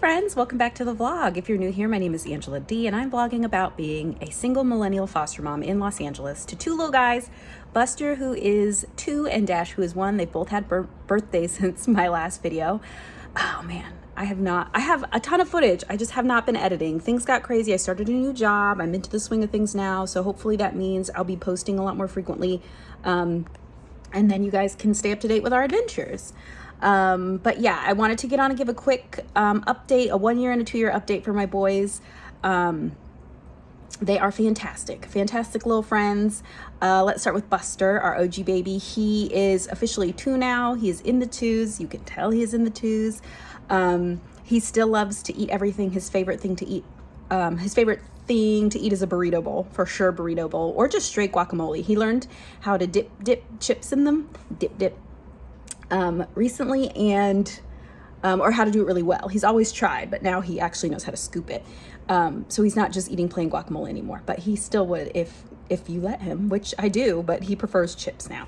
friends, welcome back to the vlog. If you're new here, my name is Angela D and I'm vlogging about being a single millennial foster mom in Los Angeles to two little guys, Buster, who is 2, and Dash, who is 1. They've both had birthdays since my last video. Oh man, I have a ton of footage. I just have not been editing. Things got crazy. I started a new job. I'm into the swing of things now. So hopefully that means I'll be posting a lot more frequently. And then you guys can stay up to date with our adventures. But yeah, I wanted to get on and give a quick update, a 1-year and a 2-year update for my boys. They are fantastic little friends. Let's start with Buster, our OG baby. He is officially 2 now. He is in the 2s. You can tell he is in the 2s. He still loves to eat everything. His favorite thing to eat is a burrito bowl, for sure, burrito bowl, or just straight guacamole. He learned how to dip chips in them, dip recently, and or how to do it really well. He's always tried, but now he actually knows how to scoop it. So he's not just eating plain guacamole anymore, but he still would if you let him, which I do, but he prefers chips now.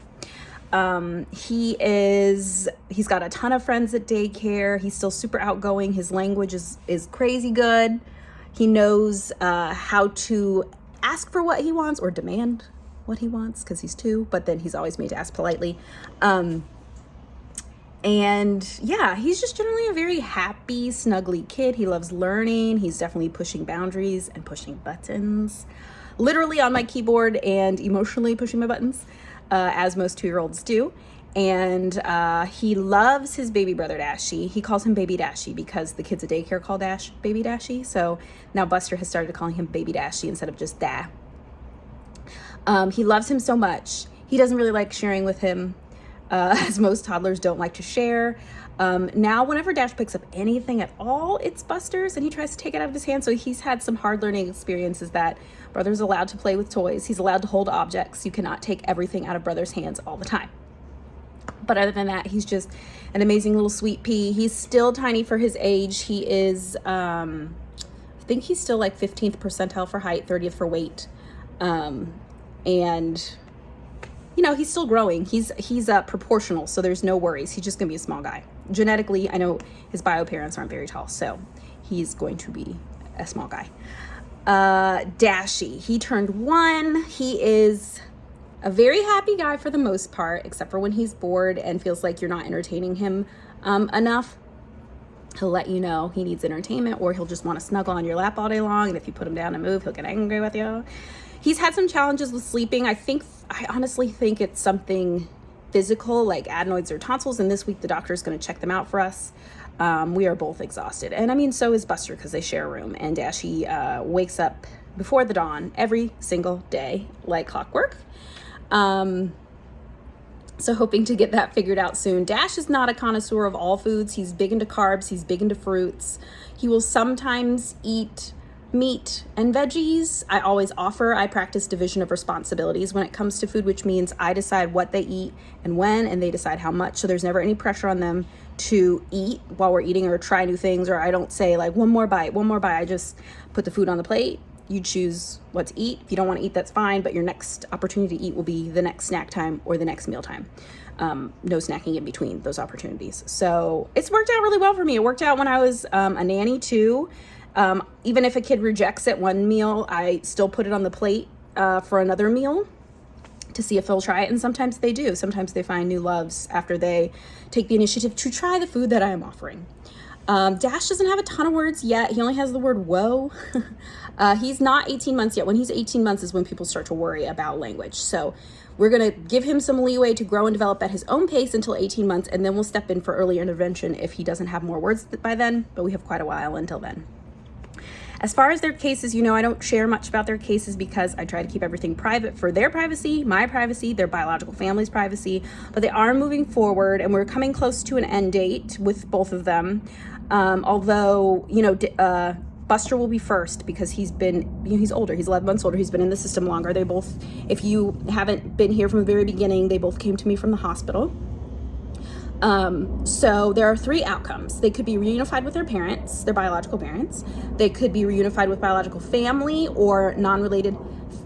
He's got a ton of friends at daycare. He's still super outgoing. His language is crazy good. He knows how to ask for what he wants or demand what he wants because he's 2, but then he's always made to ask politely. And yeah, he's just generally a very happy, snuggly kid. He loves learning. He's definitely pushing boundaries and pushing buttons, literally on my keyboard, and emotionally pushing my buttons, as most 2-year-olds do. And he loves his baby brother, Dashie. He calls him Baby Dashie because the kids at daycare call Dash Baby Dashie. So now Buster has started calling him Baby Dashie instead of just Da. He loves him so much. He doesn't really like sharing with him, as most toddlers don't like to share. Now, whenever Dash picks up anything at all, it's Buster's, and he tries to take it out of his hand. So he's had some hard learning experiences that brother's allowed to play with toys. He's allowed to hold objects. You cannot take everything out of brother's hands all the time. But other than that, he's just an amazing little sweet pea. He's still tiny for his age. He is, I think he's still like 15th percentile for height, 30th for weight. And you know, he's still growing. He's proportional, so there's no worries. He's just gonna be a small guy. Genetically, I know his bio parents aren't very tall, so he's going to be a small guy. Dashie, he turned 1. He is a very happy guy for the most part, except for when he's bored and feels like you're not entertaining him enough. He'll let you know he needs entertainment, or he'll just want to snuggle on your lap all day long, and if you put him down and move, he'll get angry with you. He's had some challenges with sleeping. I honestly think it's something physical, like adenoids or tonsils, and this week the doctor is going to check them out for us. We are both exhausted, and I mean, so is Buster because they share a room, and Dashie wakes up before the dawn every single day like clockwork. So hoping to get that figured out soon. Dash is not a connoisseur of all foods. He's big into carbs. He's big into fruits. He will sometimes eat meat and veggies. I practice division of responsibilities when it comes to food, which means I decide what they eat and when, and they decide how much. So there's never any pressure on them to eat while we're eating or try new things, or I don't say like one more bite. I just put the food on the plate. You choose what to eat. If you don't want to eat, that's fine, but your next opportunity to eat will be the next snack time or the next meal time. No snacking in between those opportunities. So it's worked out really well for me. It worked out when I was a nanny too. Even if a kid rejects it one meal, I still put it on the plate for another meal to see if they'll try it. And sometimes they do. Sometimes they find new loves after they take the initiative to try the food that I am offering. Dash doesn't have a ton of words yet. He only has the word whoa. He's not 18 months yet. When he's 18 months is when people start to worry about language. So we're going to give him some leeway to grow and develop at his own pace until 18 months. And then we'll step in for early intervention if he doesn't have more words by then. But we have quite a while until then. As far as their cases, I don't share much about their cases because I try to keep everything private for their privacy, my privacy, their biological family's privacy. But they are moving forward, and we're coming close to an end date with both of them. Although, Buster will be first because he's older. He's 11 months older. He's been in the system longer. They both, if you haven't been here from the very beginning, they both came to me from the hospital. So there are 3 outcomes. They could be reunified with their parents, their biological parents. They could be reunified with biological family or non-related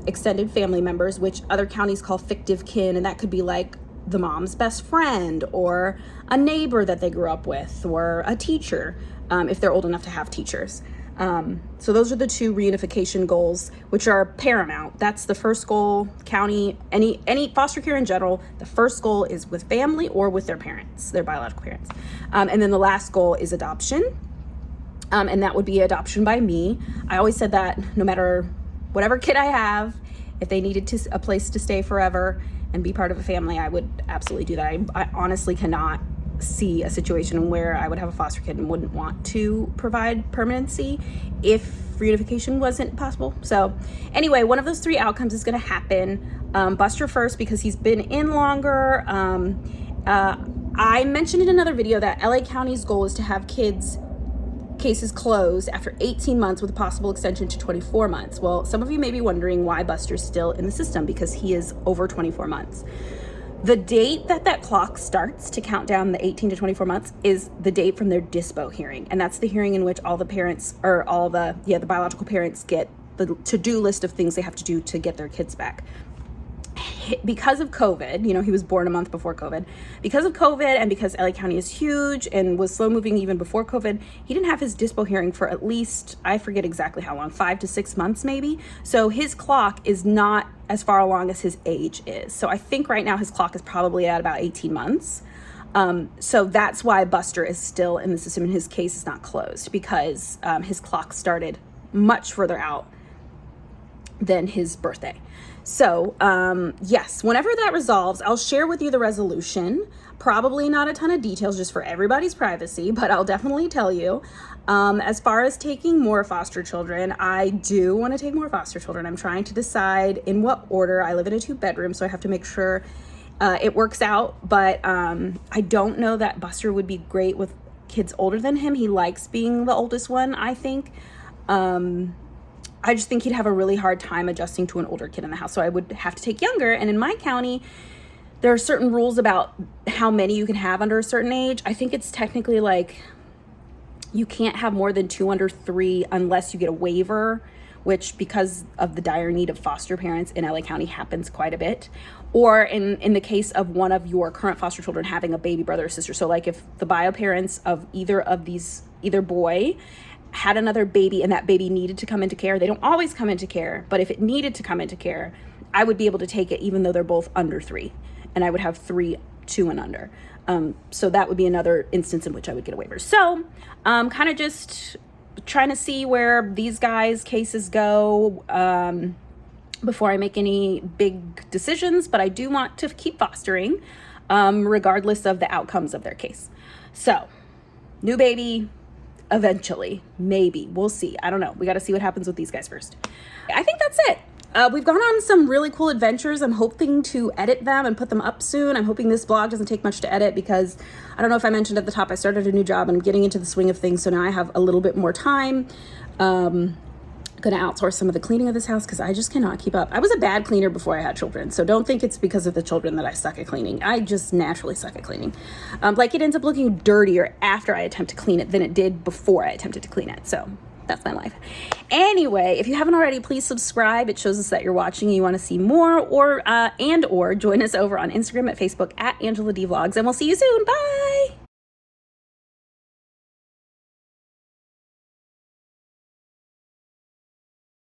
extended family members, which other counties call fictive kin. And that could be like the mom's best friend or a neighbor that they grew up with or a teacher, if they're old enough to have teachers. So those are the two reunification goals, which are paramount. That's the first goal. County, any foster care in general, the first goal is with family or with their parents, their biological parents. And then the last goal is adoption. And that would be adoption by me. I always said that no matter whatever kid I have, if they needed a place to stay forever and be part of a family, I would absolutely do that. I honestly cannot see a situation where I would have a foster kid and wouldn't want to provide permanency if reunification wasn't possible. So anyway, one of those three outcomes is going to happen. Buster first, because he's been in longer. I mentioned in another video that LA County's goal is to have cases closed after 18 months with a possible extension to 24 months. Well, some of you may be wondering why Buster's still in the system, because he is over 24 months. The date that clock starts to count down the 18 to 24 months is the date from their dispo hearing. And that's the hearing in which all the parents, or the biological parents, get the to-do list of things they have to do to get their kids back. Because of COVID, he was born a month before COVID. Because of COVID and because LA County is huge and was slow moving even before COVID, he didn't have his dispo hearing for at least, I forget exactly how long, 5 to 6 months maybe. So his clock is not as far along as his age is. So I think right now his clock is probably at about 18 months. So that's why Buster is still in the system and his case is not closed, because his clock started much further out than his birthday. So, yes, whenever that resolves, I'll share with you the resolution. Probably not a ton of details just for everybody's privacy, but I'll definitely tell you. As far as taking more foster children, I do want to take more foster children. I'm trying to decide in what order. I live in a 2-bedroom, so I have to make sure it works out. But I don't know that Buster would be great with kids older than him. He likes being the oldest one, I think. I just think he'd have a really hard time adjusting to an older kid in the house. So I would have to take younger. And in my county, there are certain rules about how many you can have under a certain age. I think it's technically like you can't have more than 2 under 3 unless you get a waiver, which because of the dire need of foster parents in LA County happens quite a bit. Or in the case of one of your current foster children having a baby brother or sister. So like if the bio parents of either boy had another baby and that baby needed to come into care, they don't always come into care, but if it needed to come into care, I would be able to take it even though they're both under 3, and I would have 3, 2 and under. So that would be another instance in which I would get a waiver. So kind of just trying to see where these guys' cases go before I make any big decisions, but I do want to keep fostering regardless of the outcomes of their case. So new baby, eventually, maybe. We'll see. I don't know. We got to see what happens with these guys first. I think that's it. We've gone on some really cool adventures. I'm hoping to edit them and put them up soon. I'm hoping this vlog doesn't take much to edit because I don't know if I mentioned at the top, I started a new job and I'm getting into the swing of things. So now I have a little bit more time. Going to outsource some of the cleaning of this house because I just cannot keep up. I was a bad cleaner before I had children, so don't think it's because of the children that I suck at cleaning. I just naturally suck at cleaning. Like it ends up looking dirtier after I attempt to clean it than it did before I attempted to clean it. So that's my life. Anyway, if you haven't already, please subscribe. It shows us that you're watching and you want to see more, or join us over on Instagram at Facebook at angeladeevlogs, and we'll see you soon. Bye.